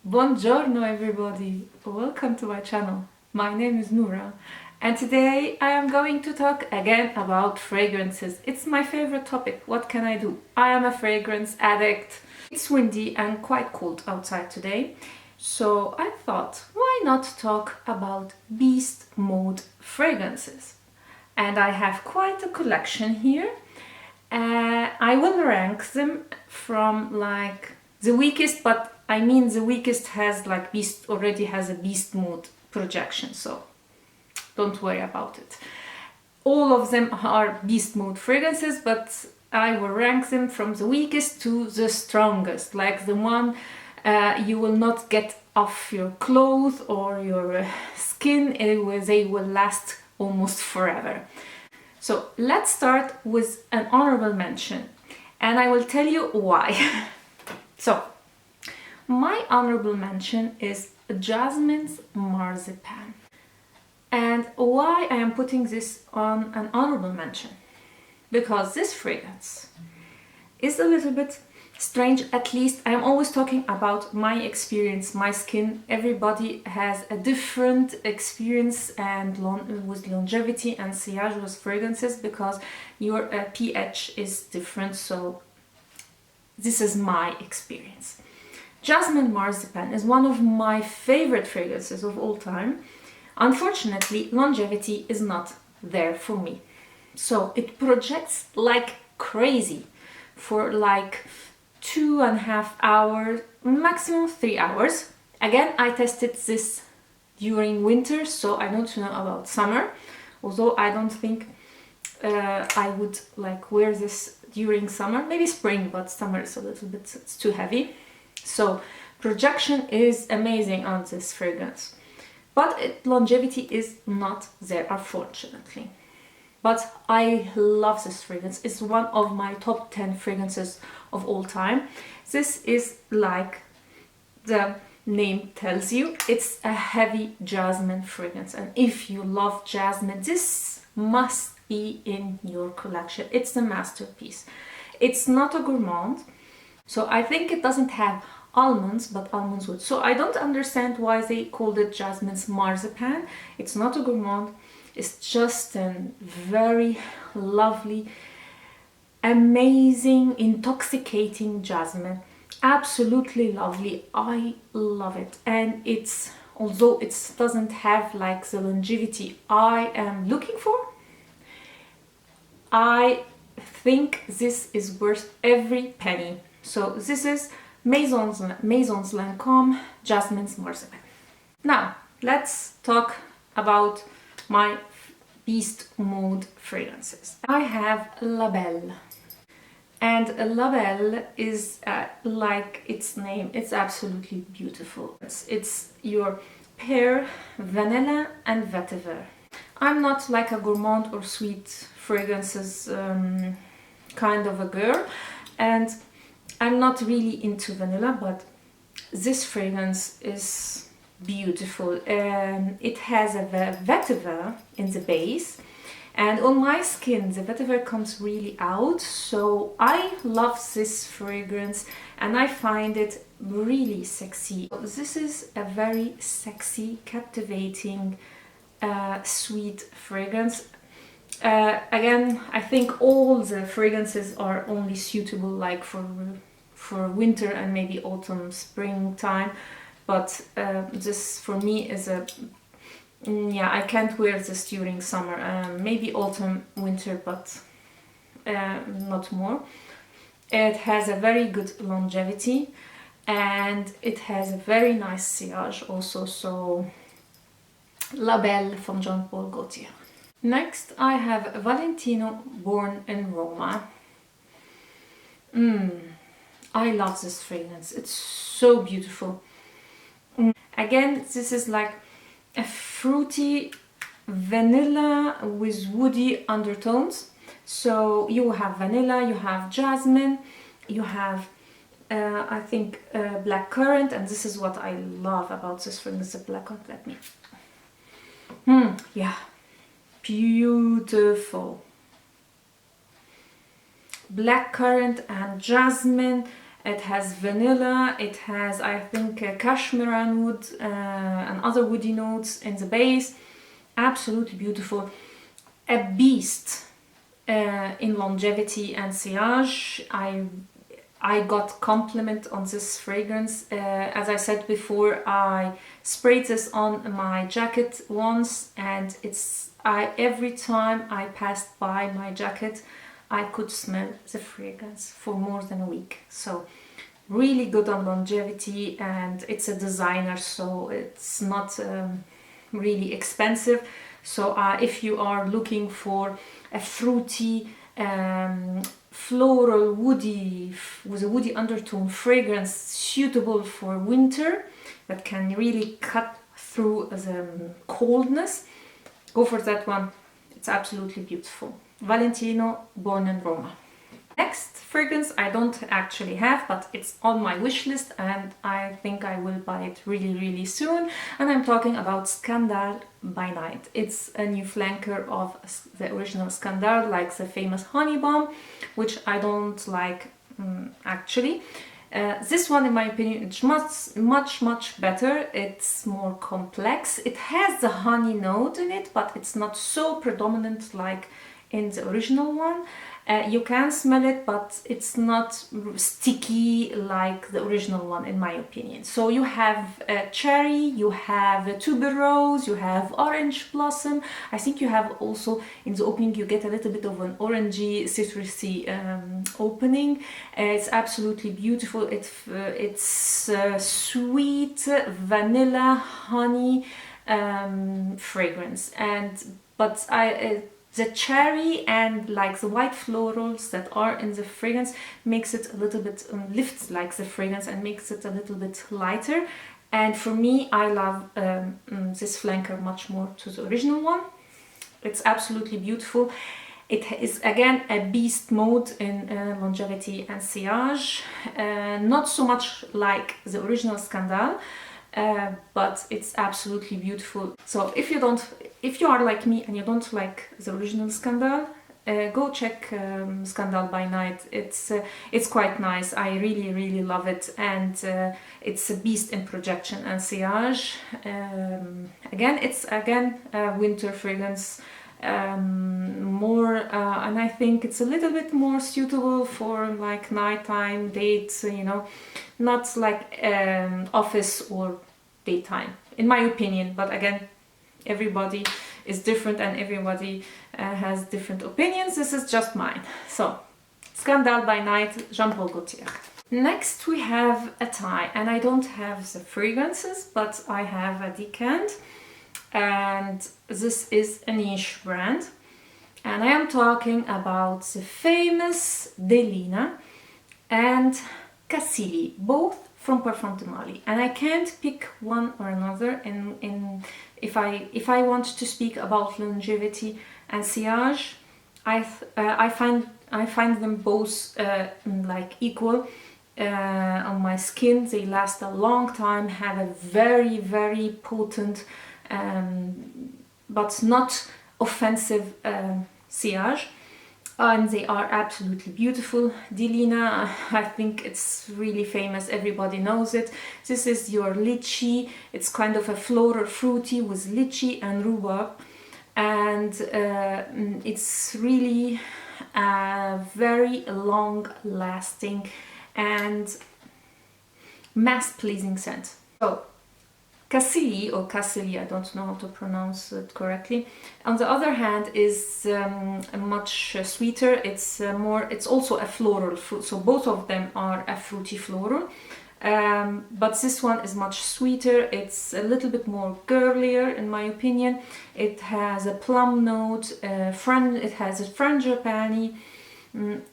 Buongiorno everybody, welcome to my channel. My name is Noura and today I am going to talk again about fragrances. It's my favorite topic, what can I do? I am a fragrance addict. It's windy and quite cold outside today, so I thought why not talk about beast mode fragrances. And I have quite a collection here. I will rank them from like the weakest, but I mean the weakest has like beast already has a beast mode projection, so don't worry about it. All of them are beast mode fragrances, but I will rank them from the weakest to the strongest, like the one you will not get off your clothes or your skin. They will last almost forever. So let's start with an honorable mention, and I will tell you why. So my honorable mention is Jasmine's Marzipane. And why I am putting this on an honorable mention? Because this fragrance is a little bit strange. At least I'm always talking about my experience, my skin. Everybody has a different experience and with longevity and sillage with fragrances, because your pH is different. So this is my experience. Jasmine Marzipane is one of my favorite fragrances of all time. Unfortunately, longevity is not there for me. So it projects like crazy for like 2.5 hours, maximum 3 hours. Again, I tested this during winter, so I don't know about summer, although I don't think I would like wear this during summer, maybe spring, but summer is a little bit, it's too heavy. So projection is amazing on this fragrance, but longevity is not there, unfortunately. But I love this fragrance. It's one of my top 10 fragrances of all time. This is, like the name tells you, it's a heavy jasmine fragrance, and if you love jasmine, this must be in your collection. It's a masterpiece. It's not a gourmand, so I think it doesn't have almonds, but almonds wood. So I don't understand why they called it Jasmine's Marzipane. It's not a gourmand. It's just a very lovely, amazing, intoxicating jasmine. Absolutely lovely. I love it. And it's, although it doesn't have like the longevity I am looking for, I think this is worth every penny. So this is Maison's Lancôme Jasmine's Marzipane. Now let's talk about my beast mode fragrances. I have La Belle, and La Belle is like its name, it's absolutely beautiful. It's your pear, vanilla and vetiver. I'm not like a gourmand or sweet fragrances kind of a girl, and I'm not really into vanilla, but this fragrance is beautiful. It has a vetiver in the base, and on my skin the vetiver comes really out, so I love this fragrance and I find it really sexy. This is a very sexy, captivating, sweet fragrance. Again, I think all the fragrances are only suitable like for winter and maybe autumn, springtime, but this for me is a yeah, I can't wear this during summer, maybe autumn, winter, but not more. It has a very good longevity and it has a very nice sillage also. So La Belle from Jean Paul Gaultier. Next I have Valentino Born in Roma. I love this fragrance, it's so beautiful. Again, this is like a fruity vanilla with woody undertones. So you have vanilla, you have jasmine, you have I think blackcurrant, and this is what I love about this fragrance, the blackcurrant. Let me yeah, beautiful. Blackcurrant and jasmine, It has vanilla, it has, I think, cashmere wood and other woody notes in the base. Absolutely beautiful. A beast in longevity and sillage. I got compliment on this fragrance. As I said before, I sprayed this on my jacket once, and every time I passed by my jacket, I could smell the fragrance for more than a week. So really good on longevity, and it's a designer, so it's not really expensive. So if you are looking for a fruity, floral, woody, with a woody undertone fragrance suitable for winter, that can really cut through the coldness, go for that one. It's absolutely beautiful. Valentino, born in Roma. Next fragrance I don't actually have, but it's on my wish list, and I think I will buy it really soon. And I'm talking about Scandal by Night. It's a new flanker of the original Scandal, like the famous Honey Bomb, which I don't like actually. This one, in my opinion, it's much better. It's more complex. It has the honey note in it, but it's not so predominant like in the original one. You can smell it, but it's not sticky like the original one, in my opinion. So you have cherry, you have tuberose, you have orange blossom. I think you have also, in the opening, you get a little bit of an orangey, citrusy opening. It's absolutely beautiful. It's sweet vanilla honey fragrance, but the cherry and like the white florals that are in the fragrance makes it a little bit lifts like the fragrance and makes it a little bit lighter. And for me, I love this flanker much more to the original one. It's absolutely beautiful. It is again a beast mode in longevity and sillage, not so much like the original Scandal, but it's absolutely beautiful. So if you are like me and you don't like the original Scandal, go check Scandal by Night. It's quite nice. I really love it, and it's a beast in projection and sillage. It's a winter fragrance, and I think it's a little bit more suitable for like nighttime dates, you know, not like office or daytime, in my opinion. But again, everybody is different and everybody has different opinions. This is just mine. So Scandal by Night, Jean-Paul Gaultier. Next we have a tie, and I don't have the fragrances, but I have a decant, and this is a niche brand, and I am talking about the famous Delina and Cassili, both from Parfums de Mali. And I can't pick one or another if I want to speak about longevity and sillage. I find them both like equal on my skin. They last a long time, have a very potent but not offensive sillage, and they are absolutely beautiful. Delina, I think it's really famous, everybody knows it. This is your lychee. It's kind of a floral fruity with lychee and rhubarb, and it's really a very long lasting and mass pleasing scent. So Cassili, or Cassili, I don't know how to pronounce it correctly, on the other hand, is much sweeter. It's also a floral fruit, so both of them are a fruity floral, but this one is much sweeter. It's a little bit more girlier, in my opinion. It has a plum note, it has a frangipani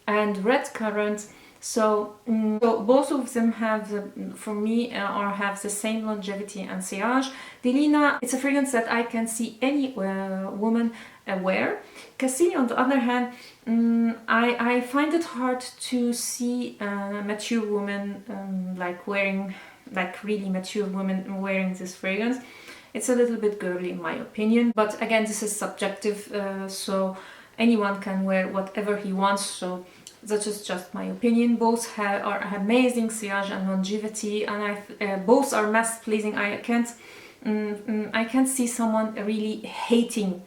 and red currant. So both of them have, for me, have the same longevity and sillage. Delina, it's a fragrance that I can see any woman wear. Cassili, on the other hand, I find it hard to see mature women really mature women wearing this fragrance. It's a little bit girly, in my opinion, but again, this is subjective, so anyone can wear whatever he wants. So that is just my opinion. Both are amazing sillage and longevity, and both are mass pleasing. I can't see someone really hating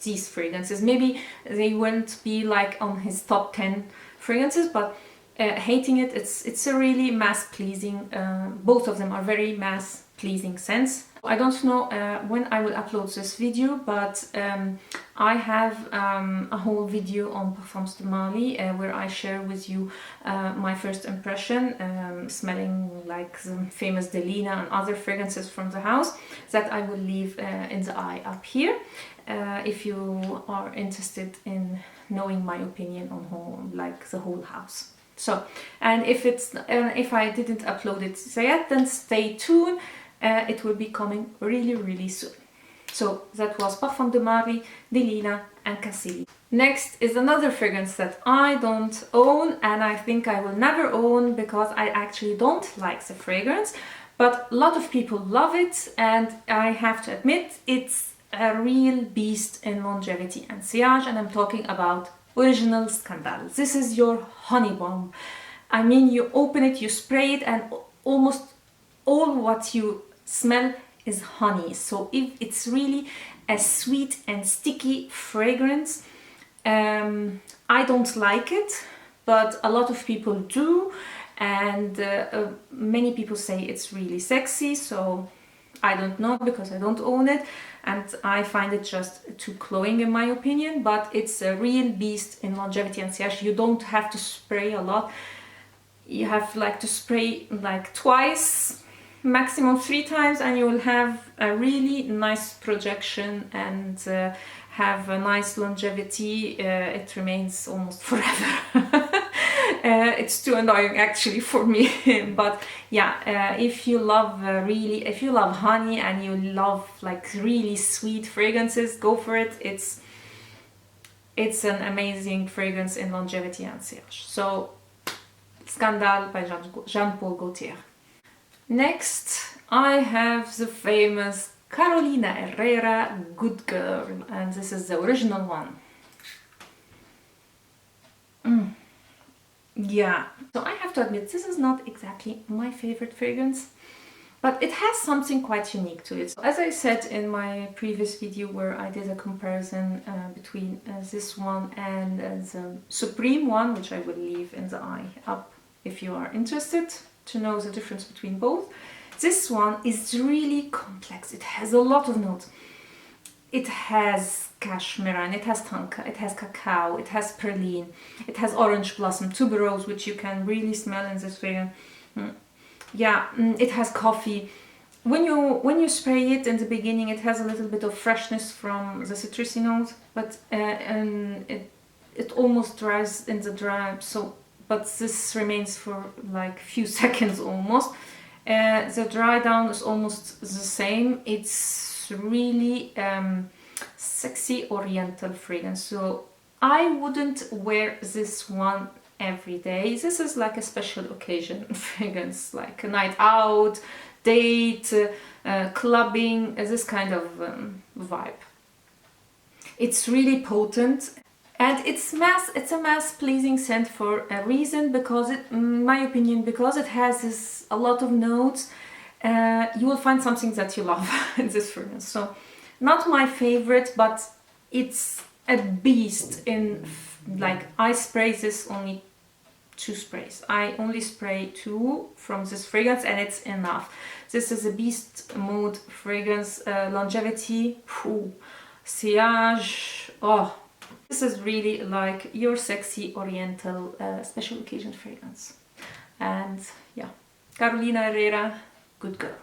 these fragrances. Maybe they won't be like on his top 10 fragrances, but hating it, it's a really mass pleasing. Both of them are very mass pleasing scents. I don't know when I will upload this video, but I have a whole video on Parfums de Mali where I share with you my first impression, smelling like the famous Delina and other fragrances from the house, that I will leave in the eye up here if you are interested in knowing my opinion on the whole house. So, and if I didn't upload it yet, then stay tuned. It will be coming really soon. So that was Parfums de Mali, Delina and Cassili. Next is another fragrance that I don't own, and I think I will never own because I actually don't like the fragrance, but a lot of people love it, and I have to admit it's a real beast in longevity and sillage, and I'm talking about Original Scandal. This is your honey bomb. I mean, you open it, you spray it, and almost all what you smell is honey. So if it's really a sweet and sticky fragrance, I don't like it, but a lot of people do, and many people say it's really sexy. So I don't know because I don't own it, and I find it just too cloying in my opinion, but it's a real beast in longevity and sillage. You don't have to spray a lot. You have to spray like twice, maximum 3 times, and you will have a really nice projection and have a nice longevity. It remains almost forever. It's too annoying actually for me, but yeah, if you love if you love honey and you love like really sweet fragrances, go for it. It's an amazing fragrance in longevity and sillage. So Scandal by Jean-Paul Gaultier. Next I have the famous Carolina Herrera Good Girl, and this is the original one. Yeah, so I have to admit this is not exactly my favorite fragrance, but it has something quite unique to it. So as I said in my previous video where I did a comparison between this one and the Supreme one, which I will leave in the eye up if you are interested to know the difference between both. This one is really complex. It has a lot of notes. It has cashmere, and it has tonka, it has cacao, it has praline, it has orange blossom, tuberose, which you can really smell in this fragrance. Yeah, it has coffee. When you spray it in the beginning, it has a little bit of freshness from the citrusy notes, but and it almost dries in the dry. So, but this remains for like few seconds almost. The dry down is almost the same. It's really sexy oriental fragrance. So I wouldn't wear this one every day. This is like a special occasion fragrance, like a night out, date, clubbing, this kind of vibe. It's really potent, and it's a mass pleasing scent for a reason, because it, in my opinion, because it has a lot of notes. You will find something that you love in this fragrance. So not my favorite, but it's a beast in, like, I spray this only 2 sprays. I only spray 2 from this fragrance and it's enough. This is a beast mode fragrance, longevity, sillage, oh, this is really like your sexy oriental special occasion fragrance. And yeah, Carolina Herrera, Good Girl.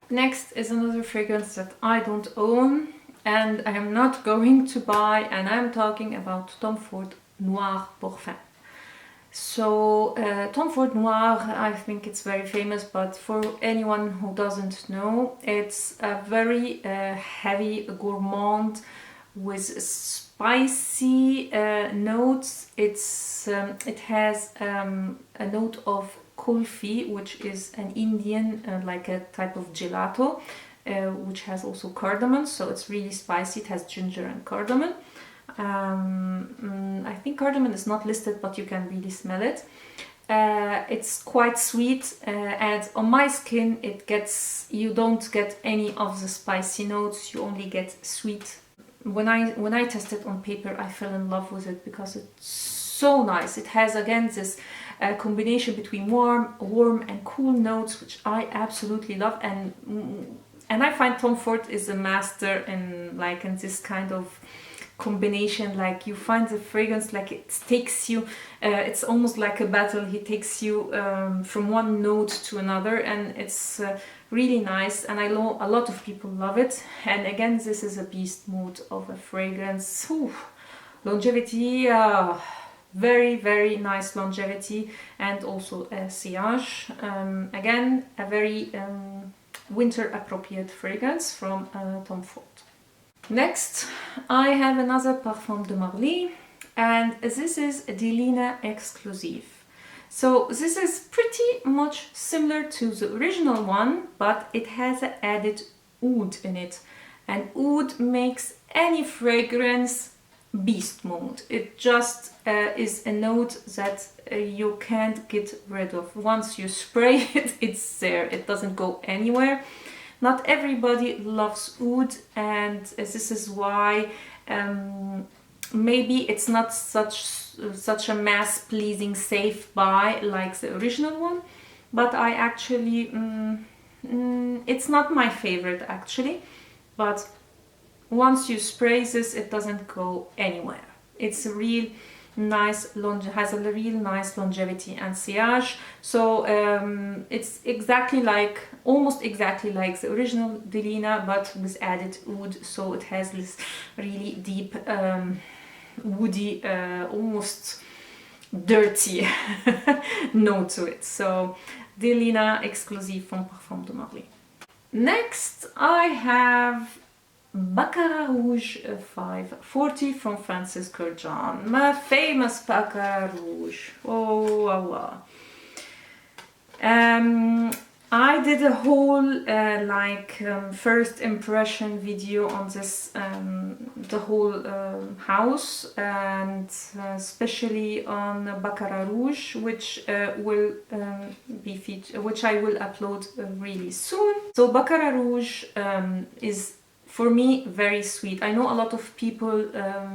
Next is another fragrance that I don't own and I am not going to buy, and I'm talking about Tom Ford Noir Parfum. So Tom Ford Noir, I think it's very famous, but for anyone who doesn't know, it's a very heavy gourmand with spicy notes. It has a note of kulfi, which is an Indian, like a type of gelato, which has also cardamom, so it's really spicy. It has ginger and cardamom. I think cardamom is not listed, but you can really smell it. It's quite sweet, and on my skin you don't get any of the spicy notes, you only get sweet. When I tested on paper, I fell in love with it because it's so nice. It has again this combination between warm and cool notes, which I absolutely love, and I find Tom Ford is a master in this kind of combination. Like, you find the fragrance, like it takes you, it's almost like a battle. He takes you from one note to another, and it's really nice, and I know a lot of people love it. And again, this is a beast mode of a fragrance. Ooh, longevity, very, very nice longevity, and also sillage. Again, a very winter appropriate fragrance from Tom Ford. Next, I have another Parfum de Marly, and this is Delina Exclusif. So this is pretty much similar to the original one, but it has an added oud in it, and oud makes any fragrance beast mode. It just is a note that you can't get rid of. Once you spray it, it's there. It doesn't go anywhere. Not everybody loves oud, and this is why maybe it's not such a mass-pleasing safe buy like the original one, but I actually it's not my favorite actually, but once you spray this, it doesn't go anywhere. It's a real nice has a real nice longevity and sillage. So it's almost exactly like the original Delina, but with added oud. So it has this really deep woody, almost dirty note to it. So Delina Exclusif from Parfum de Marly. Next, I have Baccarat Rouge 540 from Francis Kurkdjian, my famous Baccarat Rouge. Oh, wow. I did a whole first impression video on this, the whole house, and especially on Baccarat Rouge, which will which I will upload really soon. So Baccarat Rouge is, for me, very sweet. I know a lot of people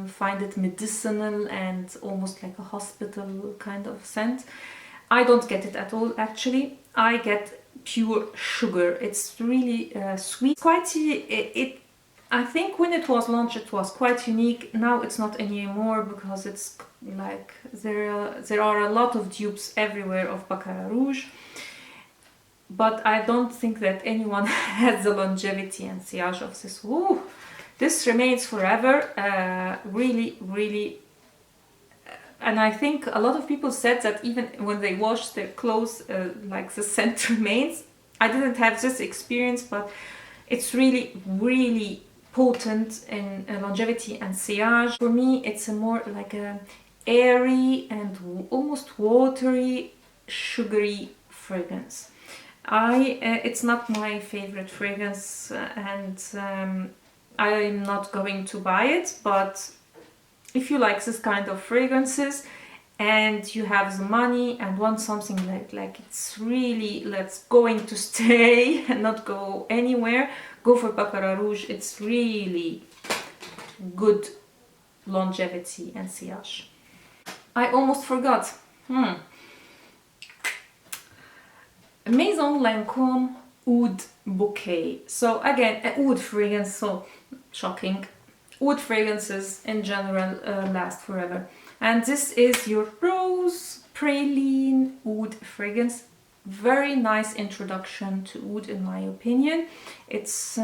find it medicinal and almost like a hospital kind of scent. I don't get it at all actually. I get pure sugar. It's really sweet. I think when it was launched it was quite unique. Now it's not anymore because it's like there are a lot of dupes everywhere of Baccarat Rouge. But I don't think that anyone has the longevity and sillage of this. Ooh, this remains forever. Really, really. And I think a lot of people said that even when they wash their clothes, like the scent remains. I didn't have this experience, but it's really, really potent in longevity and sillage. For me, it's a more like a airy and almost watery, sugary fragrance. It's not my favorite fragrance, and I'm not going to buy it, but if you like this kind of fragrances and you have the money and want something like it's really going to stay and not go anywhere, go for Baccarat Rouge. It's really good longevity and sillage. I almost forgot. Maison Lancôme Oud Bouquet. So again, an oud fragrance, so shocking. Oud fragrances in general last forever. And this is your Rose Praline Oud fragrance. Very nice introduction to oud in my opinion. It's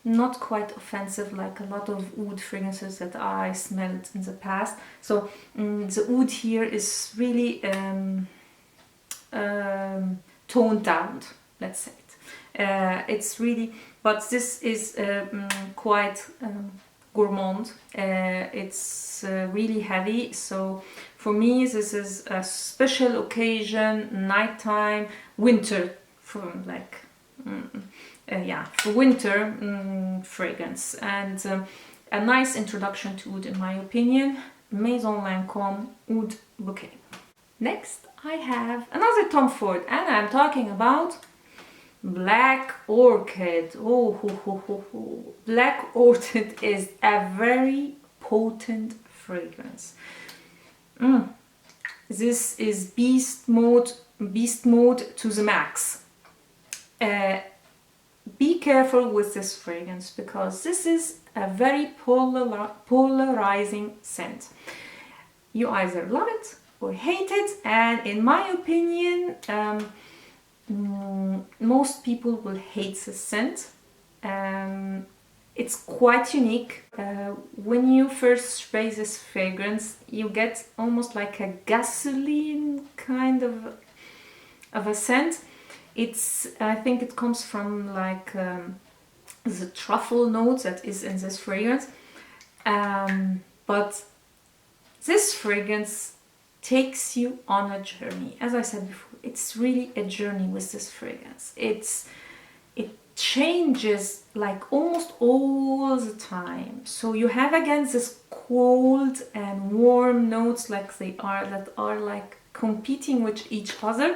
not quite offensive like a lot of oud fragrances that I smelled in the past. So the oud here is really toned down, let's say it. It's really, but this is quite gourmand. It's really heavy, so for me this is a special occasion, nighttime, winter, for like for winter fragrance. And a nice introduction to oud in my opinion. Maison Lancôme Oud Bouquet. Next I have another Tom Ford, and I'm talking about Black Orchid. Oh, Black Orchid is a very potent fragrance. This is beast mode to the max. Be careful with this fragrance because this is a very polarizing scent. You either love it or hate it, and in my opinion, most people will hate this scent. It's quite unique. When you first spray this fragrance, you get almost like a gasoline kind of a scent. I think it comes from like the truffle note that is in this fragrance. But this fragrance takes you on a journey. As I said before, it's really a journey with this fragrance. It changes like almost all the time. So you have again this cold and warm notes that are like competing with each other.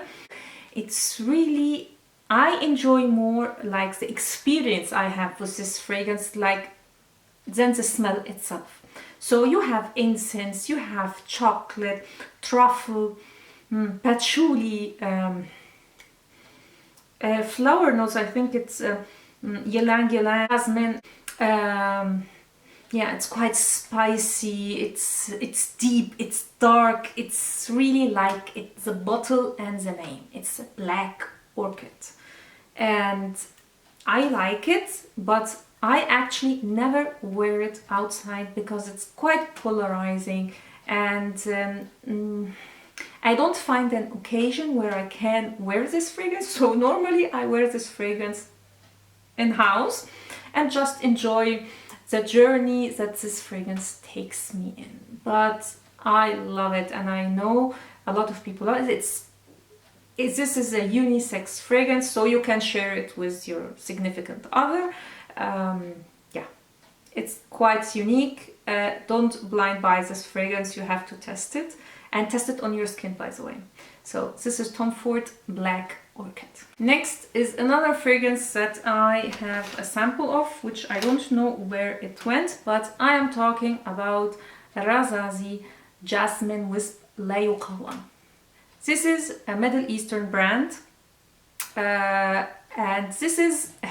It's really, I enjoy more like the experience I have with this fragrance like than the smell itself. So you have incense, you have chocolate, truffle, patchouli, flower notes. I think it's ylang ylang, jasmine. Yeah, it's quite spicy. It's deep. It's dark. It's really like the bottle and the name. It's a Black Orchid, and I like it, but I actually never wear it outside because it's quite polarizing, and I don't find an occasion where I can wear this fragrance. So normally I wear this fragrance in house and just enjoy the journey that this fragrance takes me in. But I love it, and I know a lot of people love it. This is a unisex fragrance, so you can share it with your significant other. Yeah, it's quite unique. Don't blind buy this fragrance. You have to test it, and test it on your skin, by the way. So this is Tom Ford Black Orchid. Next is another fragrance that I have a sample of, which I don't know where it went, but I am talking about Rasasi Jasmine Wisp Yuqawam. This is a Middle Eastern brand, and this is a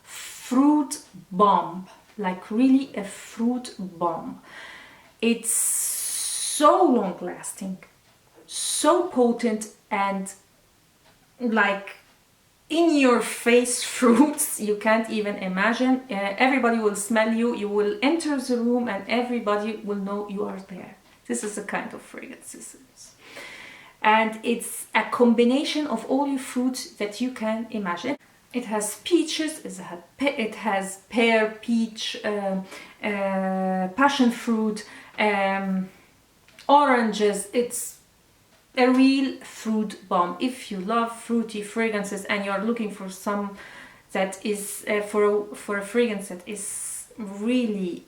fruit bomb, like really a fruit bomb. It's so long lasting, so potent, and like in your face fruits you can't even imagine. Everybody will smell you. You will enter the room and everybody will know you are there. This is the kind of fragrance this is. And it's a combination of all your fruits that you can imagine. It has peaches, it has pear, peach, passion fruit, oranges. It's a real fruit bomb. If you love fruity fragrances and you're looking for some that is for a fragrance that is really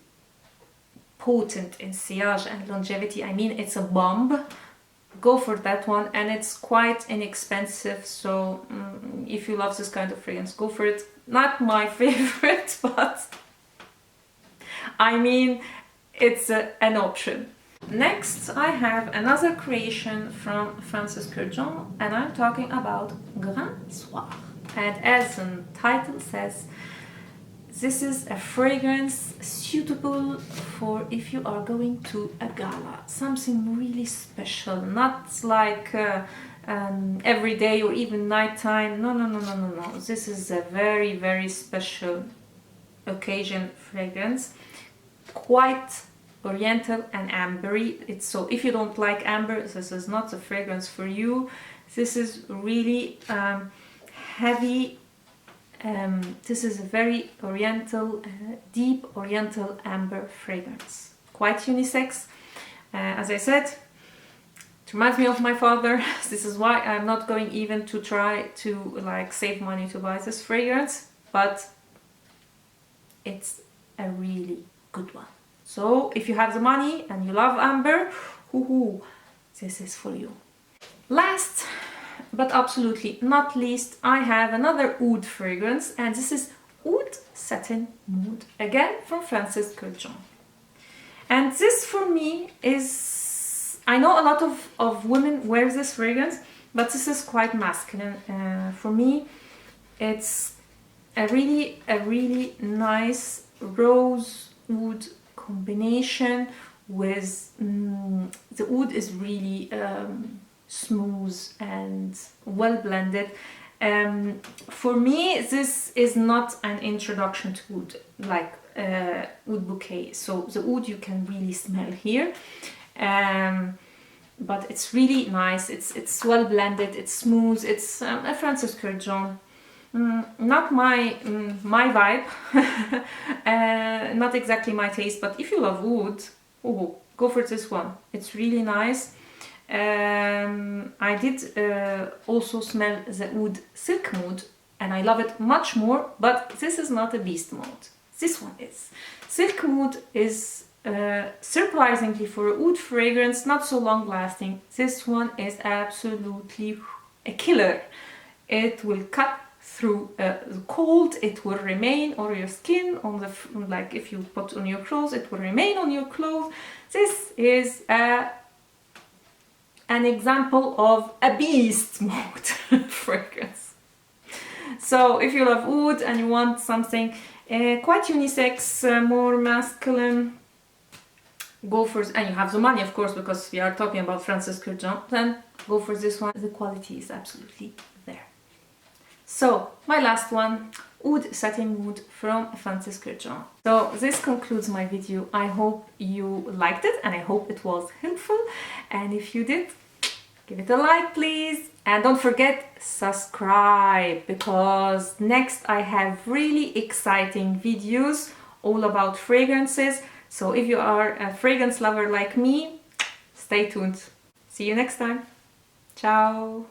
potent in sillage and longevity, I mean it's a bomb, go for that one. And it's quite inexpensive, so if you love this kind of fragrance, go for it. Not my favorite, but I mean it's an option. Next I have another creation from Francis Kurkdjian, and I'm talking about Soir. And as the title says, this is a fragrance suitable for if you are going to a gala, something really special, not like every day or even nighttime. No. This is a very, very special occasion fragrance, quite oriental and ambery. So if you don't like amber, this is not a fragrance for you. This is really heavy. This is a very oriental, deep oriental amber fragrance. Quite unisex. As I said, it reminds me of my father. This is why I'm not going even to try to like save money to buy this fragrance. But it's a really good one. So if you have the money and you love amber, this is for you. Last but absolutely not least, I have another oud fragrance, and this is Oud Satin Mood, again from Kurkdjian. And this for me is, I know a lot of women wear this fragrance, but this is quite masculine. For me, it's a really nice rose oud combination with the oud is really smooth and well blended. For me, this is not an introduction to oud like oud bouquet. So the oud you can really smell here, but it's really nice. It's well blended. It's smooth. It's a Kurkdjian. Not my vibe, not exactly my taste, but if you love oud, go for this one. It's really nice. I did also smell the oud silk mood, and I love it much more, but this is not a beast mode. This one is. Silk mood is surprisingly for a oud fragrance not so long lasting. This one is absolutely a killer. It will cut through the cold, it will remain on your skin, on the like if you put on your clothes, it will remain on your clothes. This is an example of a beast mode fragrance. So if you love oud and you want something quite unisex, more masculine, go for, and you have the money of course, because we are talking about Kurkdjian, then go for this one. The quality is absolutely there. So my last one, Oud Satin Mood from Kurkdjian. So this concludes my video. I hope you liked it and I hope it was helpful, and if you did, give it a like please, and don't forget subscribe, because next I have really exciting videos all about fragrances. So if you are a fragrance lover like me, stay tuned. See you next time. Ciao.